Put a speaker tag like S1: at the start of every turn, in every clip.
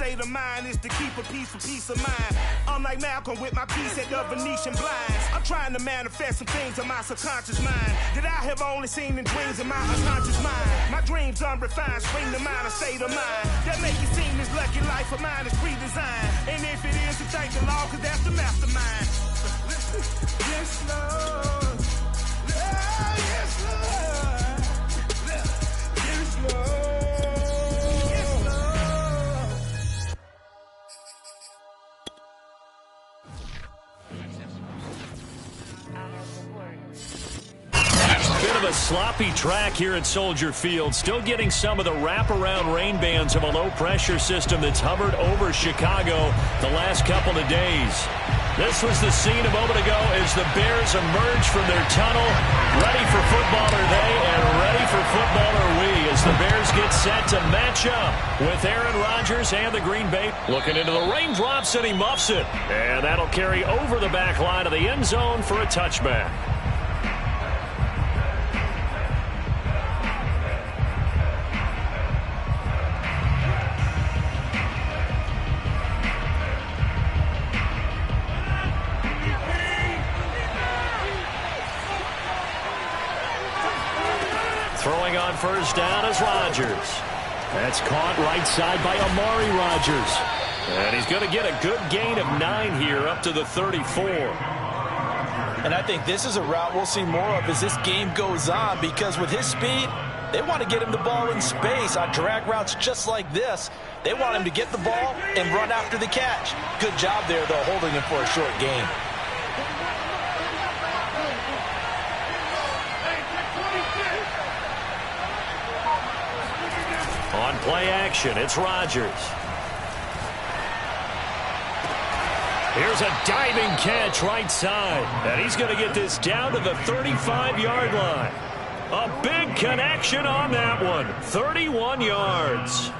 S1: state of mind is to keep a peace of mind. I'm like Malcolm with my piece at the Venetian blinds. I'm trying to manifest some things in my subconscious mind that I have only seen in dreams in my unconscious mind. My dreams unrefined, spring to mind, a state of mind that make it seem this lucky life of mine is pre-designed. And if it is, then thank the Lord, cause that's the mastermind. Yes, Lord. Yes, Lord. Yes, Lord.
S2: Bit of a sloppy track here at Soldier Field. Still getting some of the wraparound rain bands of a low-pressure system that's hovered over Chicago the last couple of days. This was the scene a moment ago as the Bears emerge from their tunnel. Ready for football are they, and ready for football are we, as the Bears get set to match up with Aaron Rodgers and the Green Bay. Looking into the raindrops, and he muffs it. And that'll carry over the back line of the end zone for a touchback. Throwing on first down is Rodgers. That's caught right side by Amari Rodgers. And he's going to get a good gain of 9 here up to the 34.
S3: And I think this is a route we'll see more of as this game goes on, because with his speed, they want to get him the ball in space on drag routes just like this. They want him to get the ball and run after the catch. Good job there, though, holding him for a short gain.
S2: On play action, it's Rodgers. Here's a diving catch right side. And he's going to get this down to the 35-yard line. A big connection on that one. 31 yards.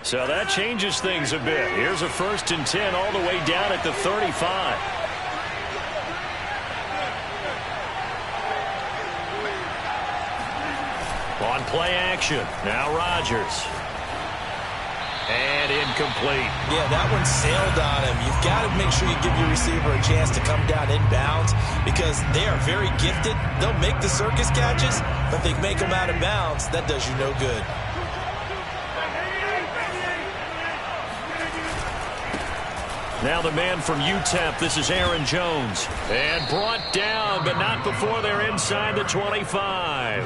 S2: So that changes things a bit. Here's a 1st and 10 all the way down at the 35. On play action, now Rodgers. And incomplete.
S3: Yeah, that one sailed on him. You've got to make sure you give your receiver a chance to come down inbounds, because they are very gifted. They'll make the circus catches, but they make them out of bounds. That does you no good.
S2: Now the man from UTEP, this is Aaron Jones. And brought down, but not before they're inside the 25.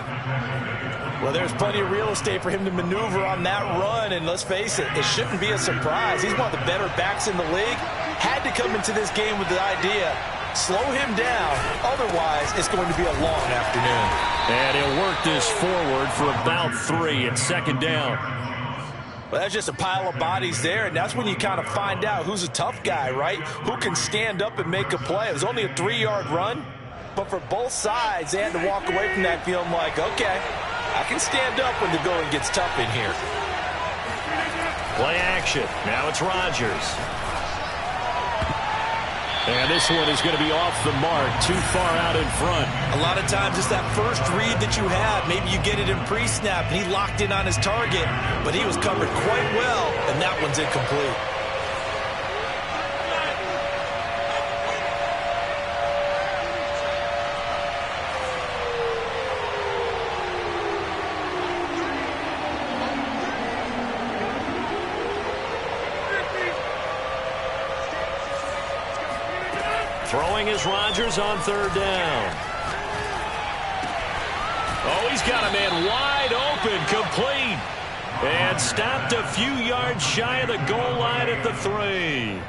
S3: Well, there's plenty of real estate for him to maneuver on that run, and let's face it, it shouldn't be a surprise. He's one of the better backs in the league. Had to come into this game with the idea, slow him down, otherwise it's going to be a long afternoon.
S2: And he'll work this forward for about 3 at 2nd down.
S3: Well, that's just a pile of bodies there, and that's when you kind of find out who's a tough guy, right? Who can stand up and make a play. It was only a 3-yard run, but for both sides, they had to walk away from that feeling like, okay, I can stand up when the going gets tough in here.
S2: Play action. Now it's Rodgers. And this one is going to be off the mark, too far out in front.
S3: A lot of times it's that first read that you have. Maybe you get it in pre-snap, and he locked in on his target, but he was covered quite well, and that one's incomplete.
S2: Throwing is Rodgers on 3rd down. Oh, he's got a man wide open, complete. And stopped a few yards shy of the goal line at the 3.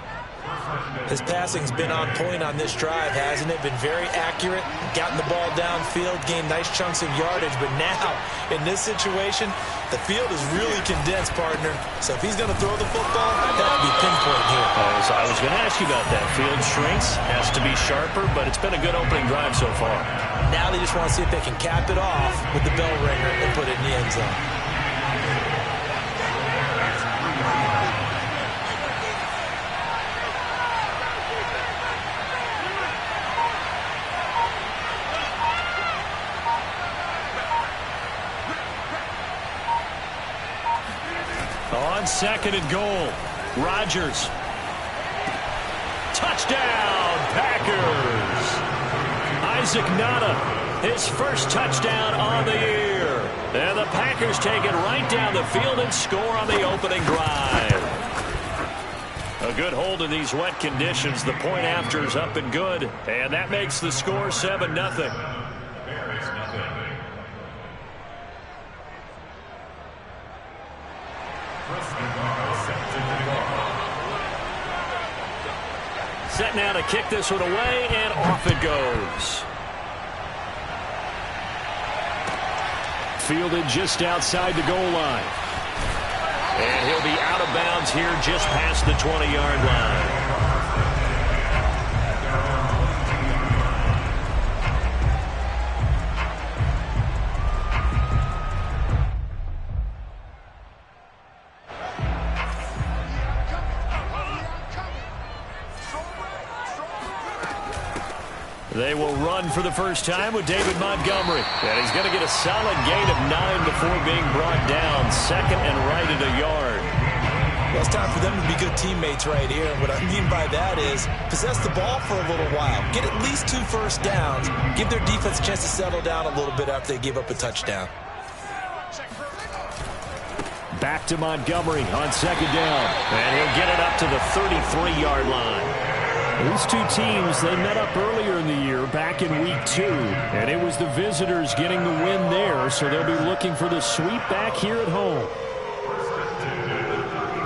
S3: His passing's been on point on this drive, hasn't it? Been very accurate, gotten the ball downfield, gained nice chunks of yardage. But now, in this situation, the field is really condensed, partner. So if he's going to throw the football, that would be pinpoint here.
S2: I was going to ask you about that. Field shrinks, has to be sharper, but it's been a good opening drive so far.
S3: Now they just want to see if they can cap it off with the bell ringer and put it in the end zone.
S2: On 2nd and goal, Rodgers. Touchdown, Packers. Isaac Nada, his first touchdown on the year. And the Packers take it right down the field and score on the opening drive. A good hold in these wet conditions. The point after is up and good. And that makes the score 7-0. Set now to kick this one away, and off it goes. Fielded just outside the goal line. And he'll be out of bounds here just past the 20-yard line. They will run for the first time with David Montgomery. And he's going to get a solid gain of 9 before being brought down. 2nd and right at a yard.
S3: Well, it's time for them to be good teammates right here. What I mean by that is possess the ball for a little while. Get at least 2 first downs. Give their defense a chance to settle down a little bit after they give up a touchdown.
S2: Back to Montgomery on 2nd down. And he'll get it up to the 33-yard line. These two teams, they met up earlier in the year, back in Week 2, and it was the visitors getting the win there, so they'll be looking for the sweep back here at home.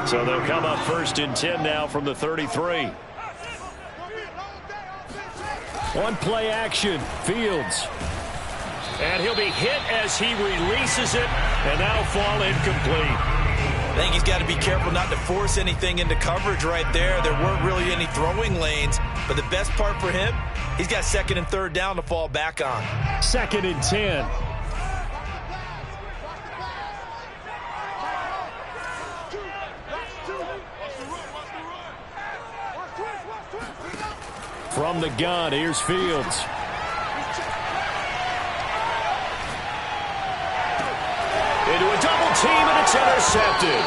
S2: So they'll come up 1st and 10 now from the 33. One play action, Fields. And he'll be hit as he releases it, and that'll fall incomplete.
S3: I think he's got to be careful not to force anything into coverage right there. There weren't really any throwing lanes, but the best part for him, he's got 2nd and 3rd down to fall back on.
S2: 2nd and 10. From the gun, here's Fields. Into a double team, and it's intercepted.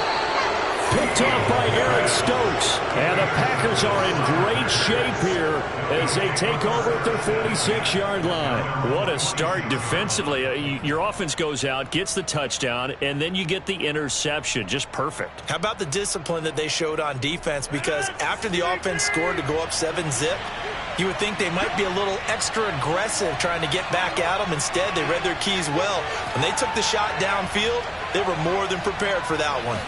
S2: Picked off by Eric Stokes. And the Packers are in great shape here as they take over at their 46-yard line. What a start defensively. Your offense goes out, gets the touchdown, and then you get the interception. Just perfect.
S3: How about the discipline that they showed on defense? Because after the offense scored to go up 7-zip, you would think they might be a little extra aggressive trying to get back at them. Instead, they read their keys well. When they took the shot downfield, they were more than prepared for that one.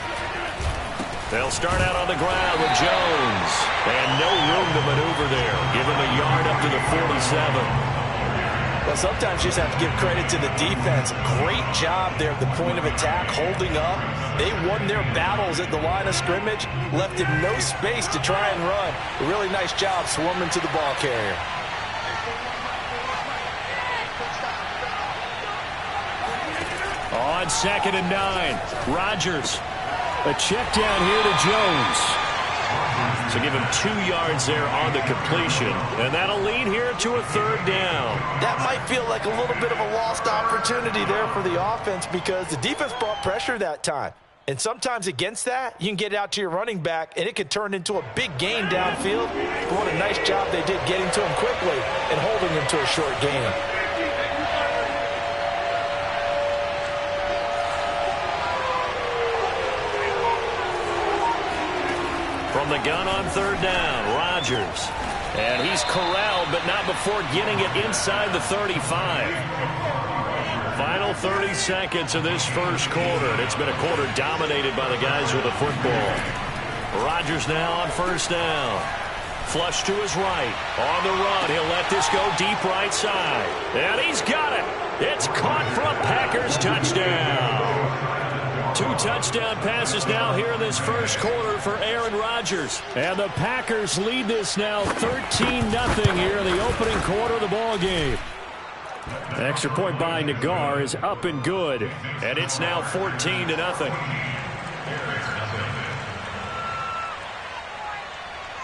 S2: They'll start out on the ground with Jones. And no room to maneuver there. Give him a yard up to the 47.
S3: Well, sometimes you just have to give credit to the defense. Great job there at the point of attack, holding up. They won their battles at the line of scrimmage, left him no space to try and run. A really nice job swarming to the ball carrier.
S2: On 2nd and 9, Rodgers. A check down here to Jones. So give him 2 yards there on the completion. And that'll lead here to a 3rd down.
S3: That might feel like a little bit of a lost opportunity there for the offense because the defense brought pressure that time. And sometimes against that, you can get it out to your running back, and it could turn into a big gain downfield. But what a nice job they did getting to him quickly and holding him to a short gain.
S2: From the gun on 3rd down, Rodgers. And he's corralled, but not before getting it inside the 35. Final 30 seconds of this first quarter, and it's been a quarter dominated by the guys with the football. Rodgers now on 1st down. Flush to his right. On the run, he'll let this go deep right side. And he's got it. It's caught for a Packers touchdown. 2 touchdown passes now here in this first quarter for Aaron Rodgers. And the Packers lead this now 13-0 here in the opening quarter of the ball game. Extra point by Nagar is up and good. And it's now 14-0.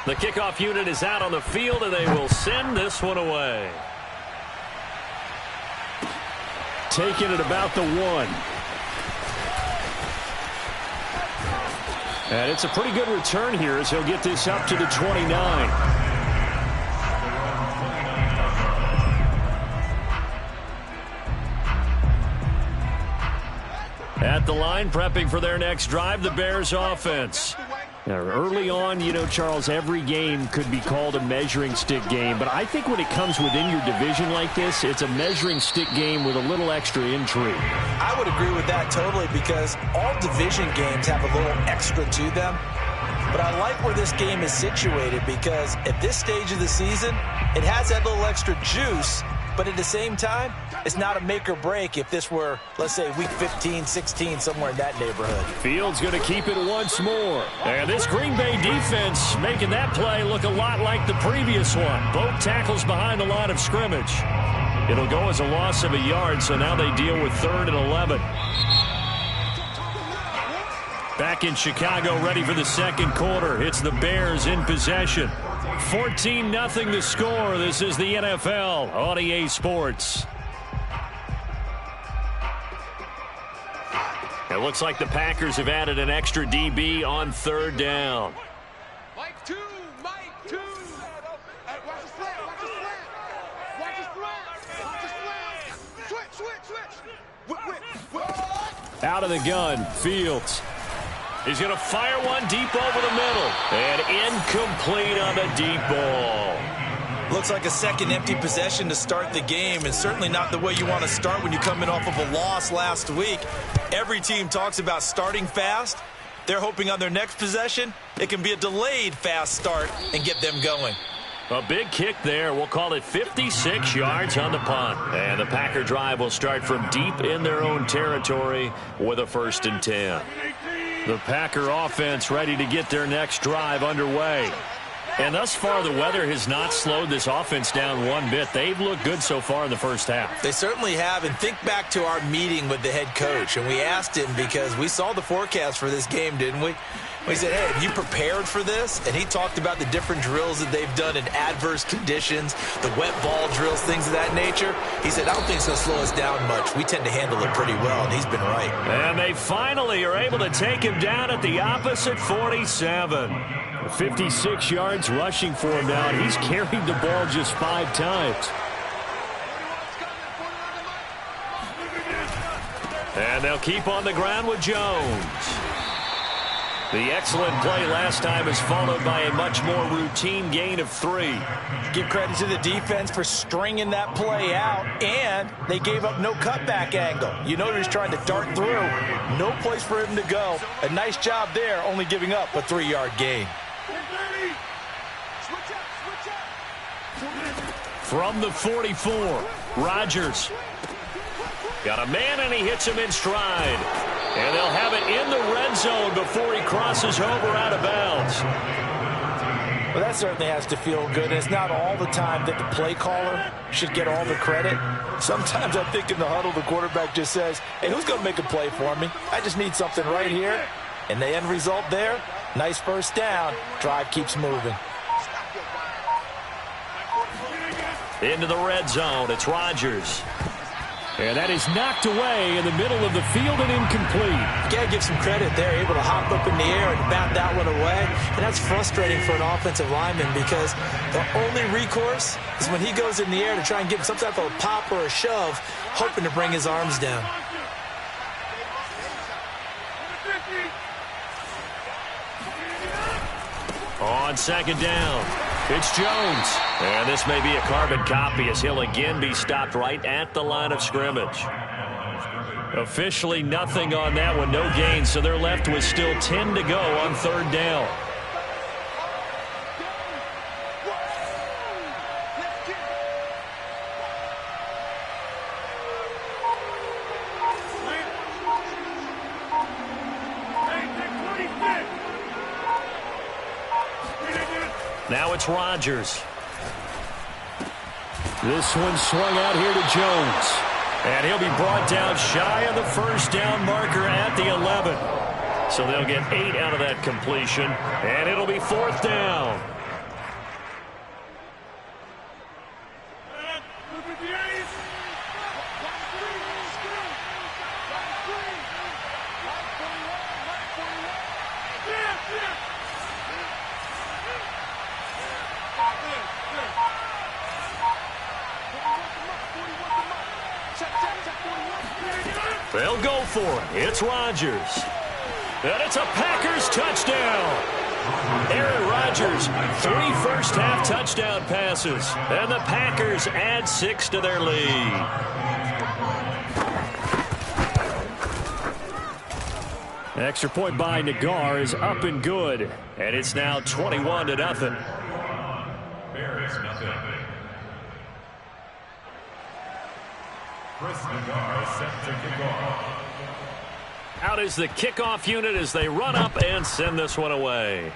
S2: The kickoff unit is out on the field, and they will send this one away. Taking it about the 1. And it's a pretty good return here as he'll get this up to the 29. At the line, prepping for their next drive, the Bears offense. Now, early on, you know, Charles, every game could be called a measuring stick game. But I think when it comes within your division like this, it's a measuring stick game with a little extra intrigue.
S3: I would agree with that totally because all division games have a little extra to them. But I like where this game is situated because at this stage of the season, it has that little extra juice. But at the same time, it's not a make or break if this were, let's say, week 15, 16, somewhere in that neighborhood.
S2: Fields going to keep it once more. And this Green Bay defense making that play look a lot like the previous one. Both tackles behind the line of scrimmage. It'll go as a loss of a yard, so now they deal with 3rd and 11. Back in Chicago, ready for the second quarter. It's the Bears in possession. 14-0 the score. This is the NFL on EA Sports. It looks like the Packers have added an extra DB on 3rd down.
S4: Mike 2, Mike 2. Hey, watch the slant, watch the slant. Watch the slant, watch the slant. Switch.
S2: Out of the gun, Fields. He's going to fire one deep over the middle. And incomplete on the deep ball.
S3: Looks like a second empty possession to start the game, and certainly not the way you want to start when you're coming off of a loss last week. Every team talks about starting fast. They're hoping on their next possession, it can be a delayed fast start and get them going.
S2: A big kick there. We'll call it 56 yards on the punt. And the Packer drive will start from deep in their own territory with a 1st and 10. The Packer offense ready to get their next drive underway. And thus far, the weather has not slowed this offense down one bit. They've looked good so far in the first half.
S3: They certainly have. And think back to our meeting with the head coach. And we asked him because we saw the forecast for this game, didn't we? We said, hey, have you prepared for this? And he talked about the different drills that they've done in adverse conditions, the wet ball drills, things of that nature. He said, I don't think it's going to slow us down much. We tend to handle it pretty well, and he's been right.
S2: And they finally are able to take him down at the opposite 47. 56 yards rushing for him now, and he's carried the ball just 5 times. And they'll keep on the ground with Jones. The excellent play last time is followed by a much more routine gain of 3.
S3: Give credit to the defense for stringing that play out, and they gave up no cutback angle. You know he was trying to dart through. No place for him to go. A nice job there, only giving up a 3-yard gain.
S2: From the 44, Rodgers. Got a man, and he hits him in stride. And they'll have it in the red zone before he crosses over out of bounds.
S3: Well, that certainly has to feel good. And it's not all the time that the play caller should get all the credit. Sometimes I think in the huddle, the quarterback just says, hey, who's going to make a play for me? I just need something right here. And the end result there, nice first down. Drive keeps moving.
S2: Into the red zone, it's Rodgers. And that is knocked away in the middle of the field and incomplete.
S3: You got to give some credit there, able to hop up in the air and bat that one away. And that's frustrating for an offensive lineman because the only recourse is when he goes in the air to try and get some type of a pop or a shove, hoping to bring his arms down.
S2: On 2nd down, it's Jones. And this may be a carbon copy as he'll again be stopped right at the line of scrimmage. Officially nothing on that one, no gain, so they're left with still 10 to go on 3rd down. Now it's Rodgers. This one swung out here to Jones. And he'll be brought down shy of the 1st down marker at the 11. So they'll get 8 out of that completion. And it'll be 4th down. They'll go for it. It's Rodgers. And it's a Packers touchdown. Aaron Rodgers, 3 first-half touchdown passes. And the Packers add 6 to their lead. Extra point by Nagar is up and good. And it's now 21-0.
S5: Bears nothing. Chris Nagar is set to kick off.
S2: Out is the kickoff unit as they run up and send this one away.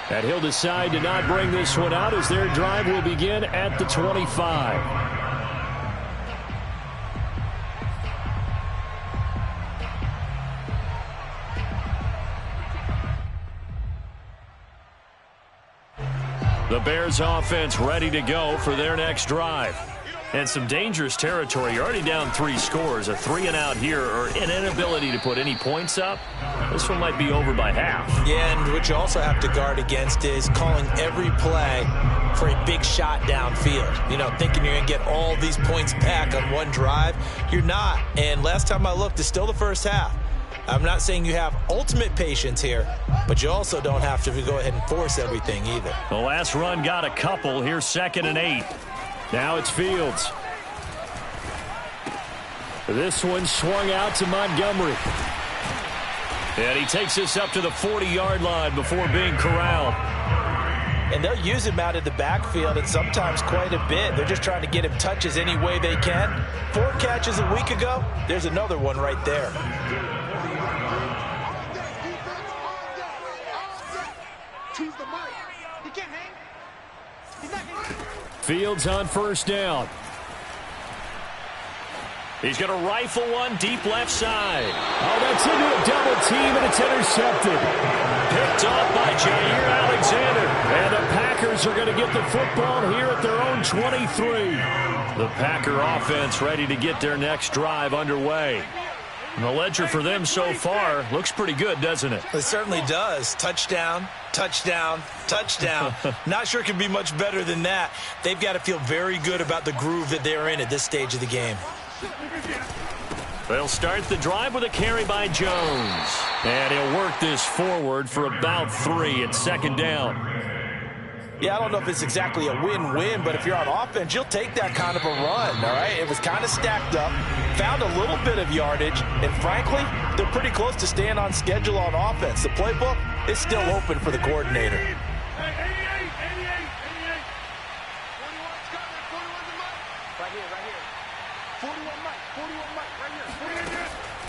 S2: And he'll decide to not bring this one out as their drive will begin at the 25. The Bears offense ready to go for their next drive. And some dangerous territory. You're already down 3 scores. A 3-and-out here or an inability to put any points up. This one might be over by half.
S3: Yeah, and what you also have to guard against is calling every play for a big shot downfield. You know, thinking you're going to get all these points back on one drive. You're not. And last time I looked, it's still the first half. I'm not saying you have ultimate patience here, but you also don't have to go ahead and force everything either.
S2: The last run got a couple. Here's 2nd and 8. Now it's Fields. This one swung out to Montgomery. And he takes this up to the 40-yard line before being corralled.
S3: And they'll use him out of the backfield, and sometimes quite a bit. They're just trying to get him touches any way they can. 4 catches a week ago. There's another one right there.
S2: Fields on first down. He's going to rifle one deep left side. Oh, that's into a double team, and it's intercepted. Picked off by Jair Alexander. And the Packers are going to get the football here at their own 23. The Packer offense ready to get their next drive underway. And the ledger for them so far looks pretty good, doesn't it?
S3: It certainly does. Touchdown, touchdown, touchdown. Not sure it can be much better than that. They've got to feel very good about the groove that they're in at this stage of the game.
S2: They'll start the drive with a carry by Jones. And he'll work this forward for about 3 at 2nd down.
S3: Yeah, I don't know if it's exactly a win-win, but if you're on offense, you'll take that kind of a run, all right? It was kind of stacked up, found a little bit of yardage, and frankly, they're pretty close to staying on schedule on offense. The playbook is still open for the coordinator.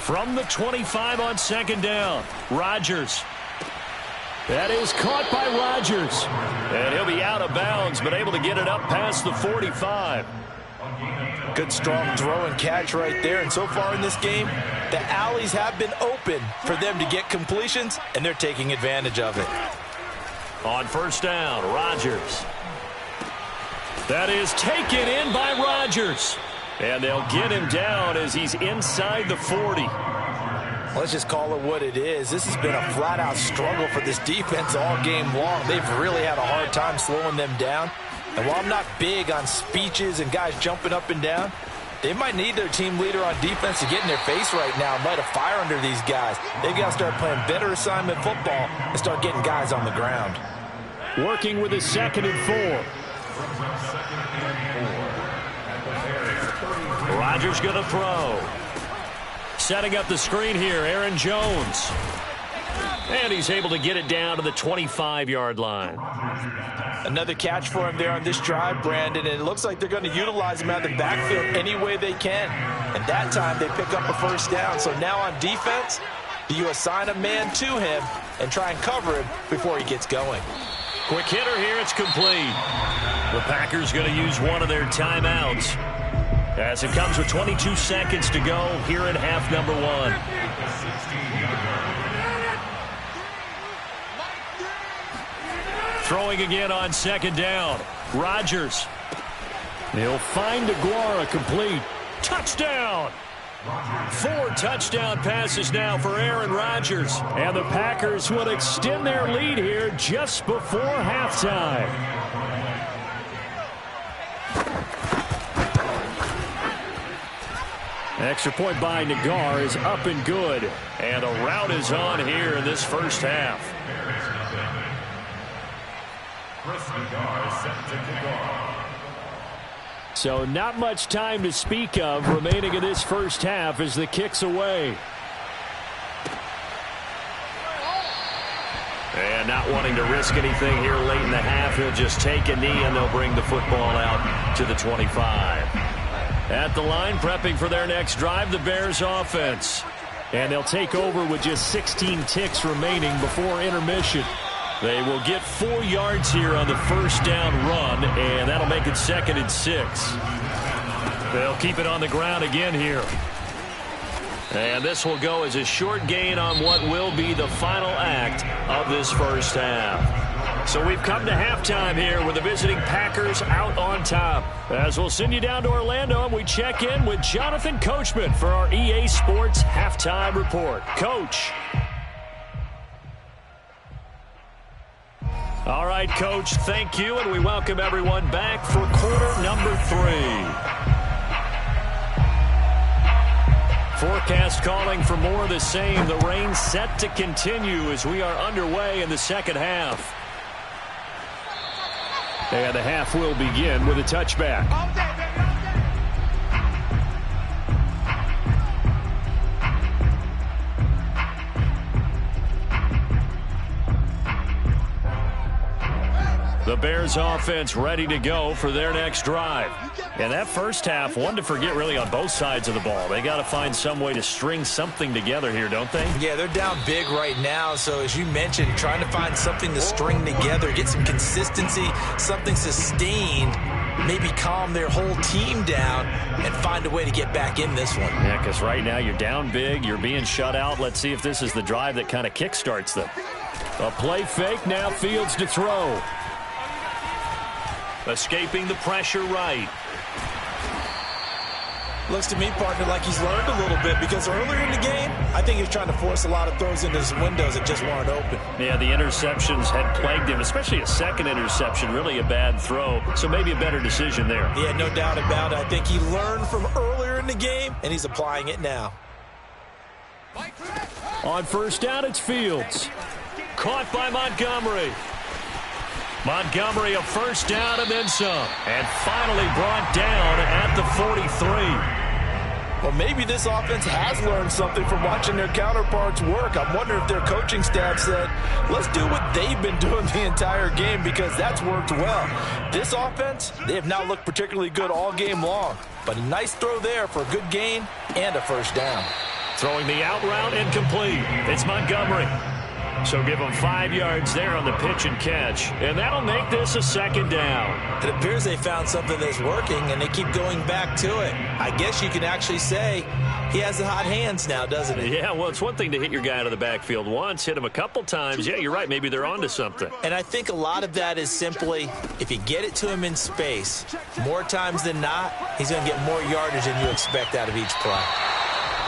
S2: From the 25 on 2nd down, Rodgers. That is caught by Rodgers. And he'll be out of bounds, but able to get it up past the 45.
S3: Good strong throw and catch right there. And so far in this game, the alleys have been open for them to get completions, and they're taking advantage of it.
S2: On first down, Rodgers. That is taken in by Rodgers. And they'll get him down as he's inside the 40.
S3: Let's just call it what it is. This has been a flat-out struggle for this defense all game long. They've really had a hard time slowing them down. And while I'm not big on speeches and guys jumping up and down, they might need their team leader on defense to get in their face right now and light a fire under these guys. They've got to start playing better assignment football and start getting guys on the ground.
S2: Working with a 2nd and 4. Rodgers going to throw. Setting up the screen here, Aaron Jones. And he's able to get it down to the 25-yard line.
S3: Another catch for him there on this drive, Brandon, and it looks like they're going to utilize him out of the backfield any way they can. And that time they pick up a first down. So now on defense, do you assign a man to him and try and cover him before he gets going?
S2: Quick hitter here, it's complete. The Packers going to use one of their timeouts as it comes with 22 seconds to go here in half number 1. Throwing again on 2nd down. Rodgers. He'll find Aguara complete. Touchdown! 4 touchdown passes now for Aaron Rodgers. And the Packers will extend their lead here just before halftime. Extra point by Nagar is up and good. And a rout is on here in this first half.
S5: Chris Nagar set to kick off.
S2: So not much time to speak of remaining in this first half as the kick's away. And not wanting to risk anything here late in the half, he'll just take a knee and they'll bring the football out to the 25. At the line, prepping for their next drive, the Bears offense. And they'll take over with just 16 ticks remaining before intermission. They will get 4 yards here on the first down run, and that'll make it 2nd and 6. They'll keep it on the ground again here. And this will go as a short gain on what will be the final act of this first half. So we've come to halftime here with the visiting Packers out on top. As we'll send you down to Orlando and we check in with Jonathan Coachman for our EA Sports Halftime Report. Coach. All right, Coach, thank you, and we welcome everyone back for quarter number 3. Forecast calling for more of the same. The rain set to continue as we are underway in the second half. And the half will begin with a touchback. The Bears offense ready to go for their next drive. And that first half, one to forget really on both sides of the ball. They got to find some way to string something together here, don't they?
S3: Yeah, they're down big right now. So as you mentioned, trying to find something to string together, get some consistency, something sustained, maybe calm their whole team down and find a way to get back in this one.
S2: Yeah, because right now you're down big, you're being shut out. Let's see if this is the drive that kind of kickstarts them. A play fake, now Fields to throw. Escaping the pressure right.
S3: Looks to me, partner, like he's learned a little bit because earlier in the game, I think he was trying to force a lot of throws into his windows that just weren't open.
S2: Yeah, the interceptions had plagued him, especially a second interception, really a bad throw. So maybe a better decision there.
S3: Yeah, no doubt about it. I think he learned from earlier in the game, and he's applying it now.
S2: On first down, it's Fields. Caught by Montgomery. Montgomery a first down and then some. And finally brought down at the 43.
S3: Well, maybe this offense has learned something from watching their counterparts work. I'm wondering if their coaching staff said, let's do what they've been doing the entire game because that's worked well. This offense, they have not looked particularly good all game long. But a nice throw there for a good gain and a first down.
S2: Throwing the out route incomplete. It's Montgomery. So give them 5 yards there on the pitch and catch. And that'll make this a second down.
S3: It appears they found something that's working, and they keep going back to it. I guess you can actually say he has the hot hands now, doesn't he?
S2: Yeah, well, it's one thing to hit your guy out of the backfield once, hit him a couple times. Yeah, you're right. Maybe they're onto something.
S3: And I think a lot of that is simply if you get it to him in space, more times than not, he's going to get more yardage than you expect out of each play.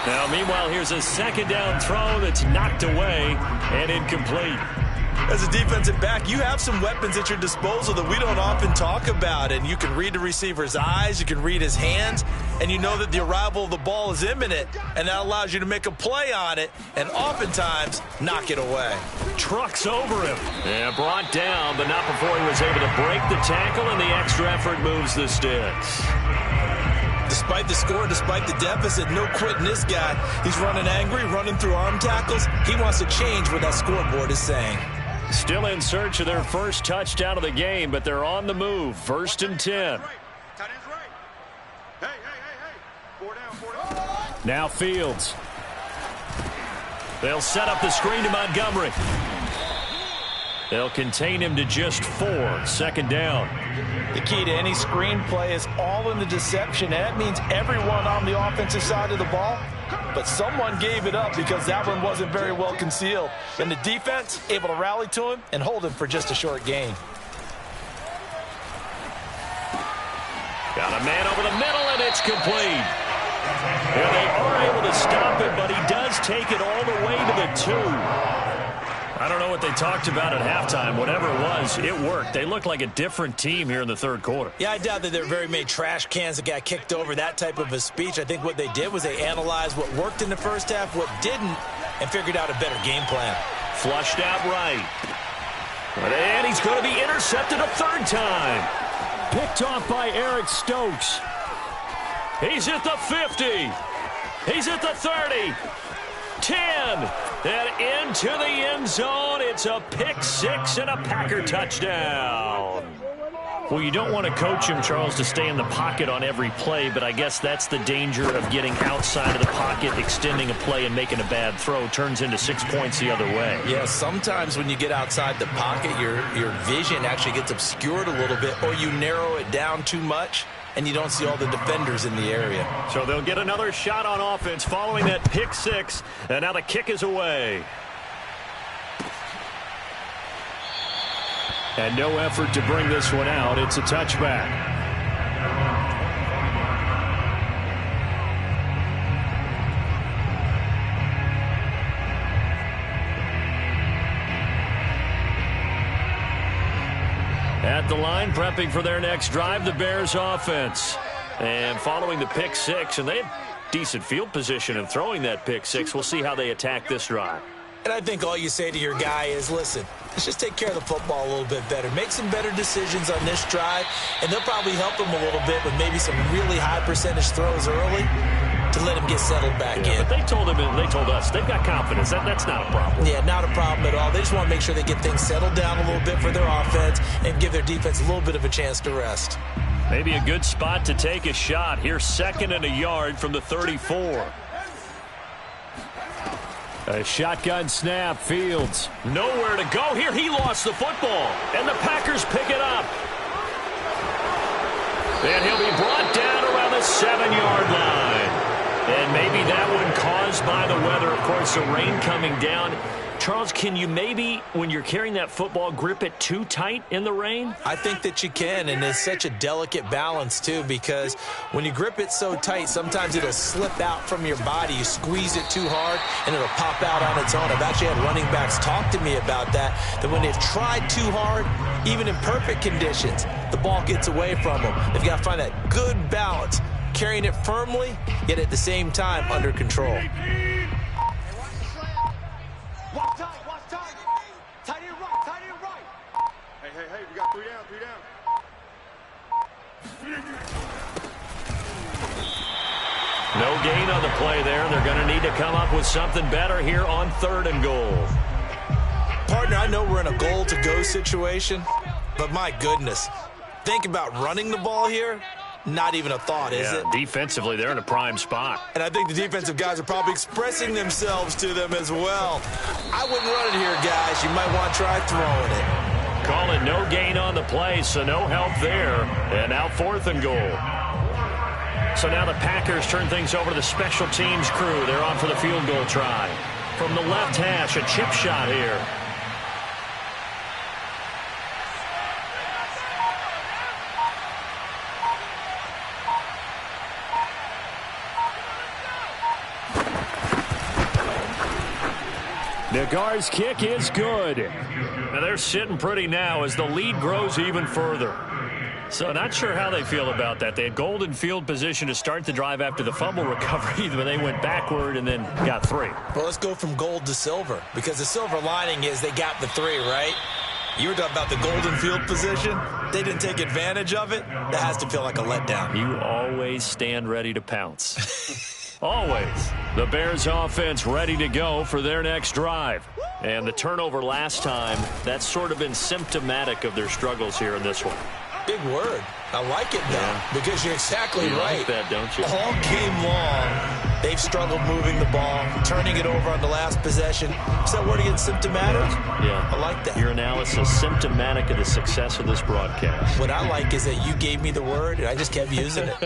S2: Now, meanwhile, here's a second down throw that's knocked away and incomplete.
S3: As a defensive back, you have some weapons at your disposal that we don't often talk about. And you can read the receiver's eyes, you can read his hands, and you know that the arrival of the ball is imminent. And that allows you to make a play on it and oftentimes knock it away.
S2: Trucks over him. Yeah, brought down, but not before he was able to break the tackle, and the extra effort moves the sticks.
S3: Despite the score, despite the deficit, no quitting this guy. He's running angry, running through arm tackles. He wants to change what that scoreboard is saying.
S2: Still in search of their first touchdown of the game, but they're on the move. 1st and 10. Now Fields. They'll set up the screen to Montgomery. They'll contain him to just 4. 2nd down.
S3: The key to any screen play is all in the deception. And that means everyone on the offensive side of the ball. But someone gave it up because that one wasn't very well concealed. And the defense able to rally to him and hold him for just a short gain.
S2: Got a man over the middle, and it's complete. And they are able to stop it, but he does take it all the way to the 2. I don't know what they talked about at halftime. Whatever it was, it worked. They looked like a different team here in the third quarter.
S3: Yeah, I doubt that there were very many trash cans that got kicked over, that type of a speech. I think what they did was they analyzed what worked in the first half, what didn't, and figured out a better game plan.
S2: Flushed out right. And he's going to be intercepted a third time. Picked off by Eric Stokes. He's at the 50. He's at the 30. 10. And into the end zone. It's a pick six and a Packer touchdown. Well, you don't want to coach him, Charles, to stay in the pocket on every play, but I guess that's the danger of getting outside of the pocket, extending a play, and making a bad throw. Turns into 6 points the other way.
S3: Yeah, sometimes when you get outside the pocket, your vision actually gets obscured a little bit, or you narrow it down too much, and you don't see all the defenders in the area.
S2: So they'll get another shot on offense following that pick six, and now the kick is away. And no effort to bring this one out. It's a touchback. At the line, prepping for their next drive, the Bears offense. And following the pick six, and they had decent field position in throwing that pick six. We'll see how they attack this drive.
S3: And I think all you say to your guy is, listen, let's just take care of the football a little bit better. Make some better decisions on this drive, and they'll probably help him a little bit with maybe some really high percentage throws early to let him get settled back in.
S2: But they told him, and they told us, they've got confidence. That's not a problem.
S3: Yeah, not a problem at all. They just want to make sure they get things settled down a little bit for their offense and give their defense a little bit of a chance to rest.
S2: Maybe a good spot to take a shot. Here's 2nd and a yard from the 34. A shotgun snap. Fields nowhere to go here. He lost the football, and the Packers pick it up. And he'll be brought down around the 7-yard line. And maybe that one caused by the weather. Of course, the rain coming down. Charles, can you maybe, when you're carrying that football, grip it too tight in the rain?
S3: I think that you can, and it's such a delicate balance, too, because when you grip it so tight, sometimes it'll slip out from your body. You squeeze it too hard, and it'll pop out on its own. I've actually had running backs talk to me about that when they've tried too hard, even in perfect conditions, the ball gets away from them. They've got to find that good balance, carrying it firmly, yet at the same time under control.
S4: Watch tight. Tight end right. Hey, we got 3 down.
S2: No gain on the play there. They're going to need to come up with something better here on 3rd and goal.
S3: Partner, I know we're in a goal-to-go situation, but my goodness, think about running the ball here. Not even a thought, is it?
S2: Defensively, they're in a prime spot.
S3: And I think the defensive guys are probably expressing themselves to them as well. I wouldn't run it here, guys. You might want to try throwing it.
S2: Call it no gain on the play, so no help there. And now 4th and goal. So now the Packers turn things over to the special teams crew. They're on for the field goal try. From the left hash, a chip shot here. Nagar's kick is good. Now they're sitting pretty now as the lead grows even further. So not sure how they feel about that. They had golden field position to start the drive after the fumble recovery, but they went backward and then got 3.
S3: Well, let's go from gold to silver, because the silver lining is they got the 3, right? You were talking about the golden field position. They didn't take advantage of it. That has to feel like a letdown.
S2: You always stand ready to pounce. Always. The Bears offense ready to go for their next drive. And the turnover last time, that's sort of been symptomatic of their struggles here in this one.
S3: Big word. I like it, though, because you're exactly right.
S2: Like that, don't you?
S3: All game long, they've struggled moving the ball, turning it over on the last possession. Is that word again, symptomatic?
S2: Yeah.
S3: I like that.
S2: Your analysis symptomatic of the success of this broadcast.
S3: What I like is that you gave me the word, and I just kept using it.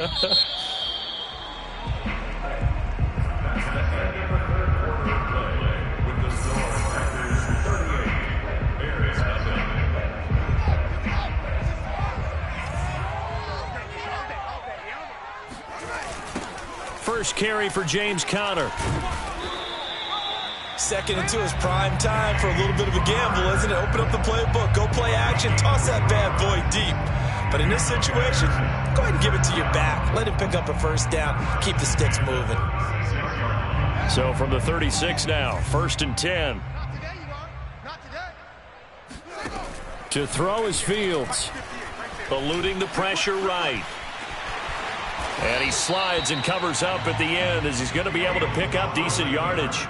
S2: First carry for James Conner.
S3: Second and 2 is prime time for a little bit of a gamble, isn't it? Open up the playbook, go play action, toss that bad boy deep. But in this situation, go ahead and give it to your back. Let him pick up a first down. Keep the sticks moving.
S2: So from the 36 now, 1st and 10.
S4: Not today, you are. Not today.
S2: To throw is Fields. Eluding the pressure right. And he slides and covers up at the end as he's going to be able to pick up decent yardage.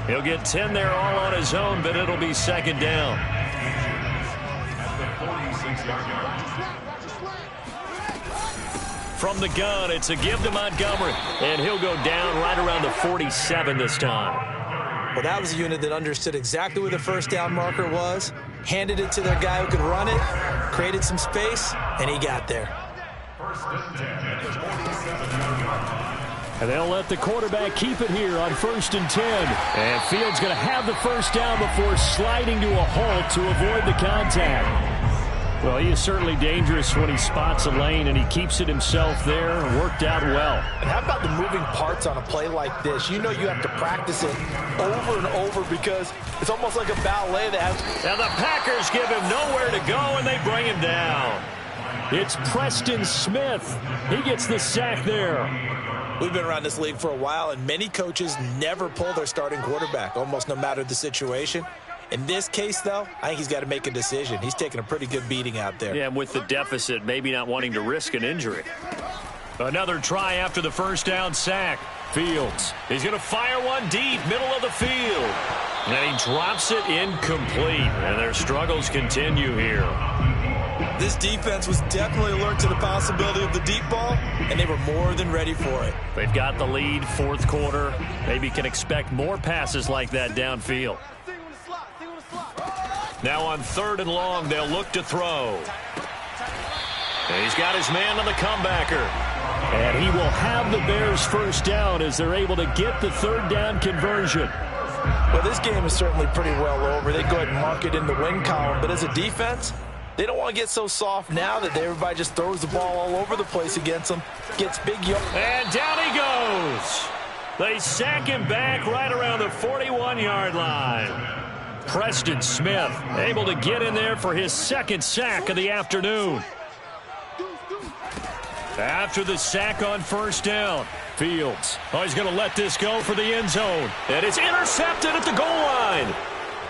S2: He'll get 10 there all on his own, but it'll be second down. From the gun, it's a give to Montgomery. And he'll go down right around the 47 this time.
S3: Well, that was a unit that understood exactly where the first down marker was, handed it to their guy who could run it, created some space, and he got there.
S2: And they'll let the quarterback keep it here on 1st and 10. And Fields going to have the first down before sliding to a halt to avoid the contact. Well, he is certainly dangerous when he spots a lane, and he keeps it himself there. Worked out well.
S3: And how about the moving parts on a play like this? You know you have to practice it over and over because it's almost like a ballet that has...
S2: Now the Packers give him nowhere to go, and they bring him down. It's Preston Smith. He gets the sack there.
S3: We've been around this league for a while, and many coaches never pull their starting quarterback, almost no matter the situation. In this case, though, I think he's got to make a decision. He's taking a pretty good beating out there.
S2: Yeah, and with the deficit, maybe not wanting to risk an injury. Another try after the first down sack. Fields. He's going to fire one deep, middle of the field. And he drops it incomplete. And their struggles continue here.
S3: This defense was definitely alert to the possibility of the deep ball, and they were more than ready for it.
S2: They've got the lead, 4th quarter. Maybe can expect more passes like that downfield. Now on 3rd and long, they'll look to throw. And he's got his man on the comebacker. And he will have the Bears first down as they're able to get the 3rd down conversion.
S3: Well, this game is certainly pretty well over. They go ahead and mark it in the win column. But as a defense, they don't want to get so soft now that everybody just throws the ball all over the place against them. Gets big yards.
S2: And down he goes. They sack him back right around the 41-yard line. Preston Smith able to get in there for his 2nd sack of the afternoon. After the sack on 1st down, Fields. Oh, he's going to let this go for the end zone. And it's intercepted at the goal line.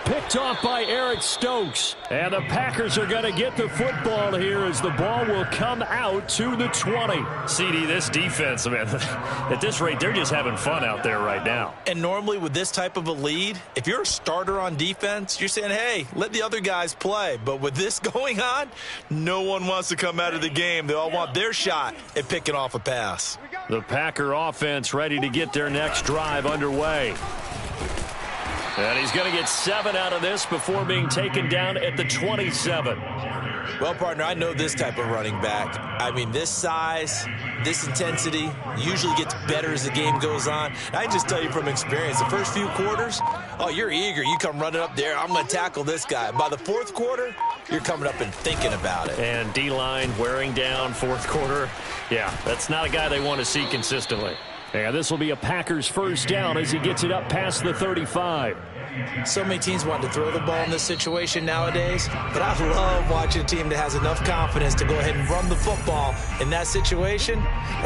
S2: Picked off by Eric Stokes. And the Packers are going to get the football here as the ball will come out to the 20. CD, this defense, man, at this rate, they're just having fun out there right now.
S3: And normally with this type of a lead, if you're a starter on defense, you're saying, hey, let the other guys play. But with this going on, no one wants to come out of the game. They all want their shot at picking off a pass.
S2: The Packer offense ready to get their next drive underway. And he's going to get 7 out of this before being taken down at the 27.
S3: Well, partner, I know this type of running back. I mean, this size, this intensity usually gets better as the game goes on. I can just tell you from experience, the first few quarters, oh, you're eager. You come running up there, I'm going to tackle this guy. By the 4th quarter, you're coming up and thinking about it.
S2: And D-line wearing down 4th quarter. Yeah, that's not a guy they want to see consistently. And this will be a Packers first down as he gets it up past the 35.
S3: So many teams want to throw the ball in this situation nowadays, but I love watching a team that has enough confidence to go ahead and run the football in that situation. That's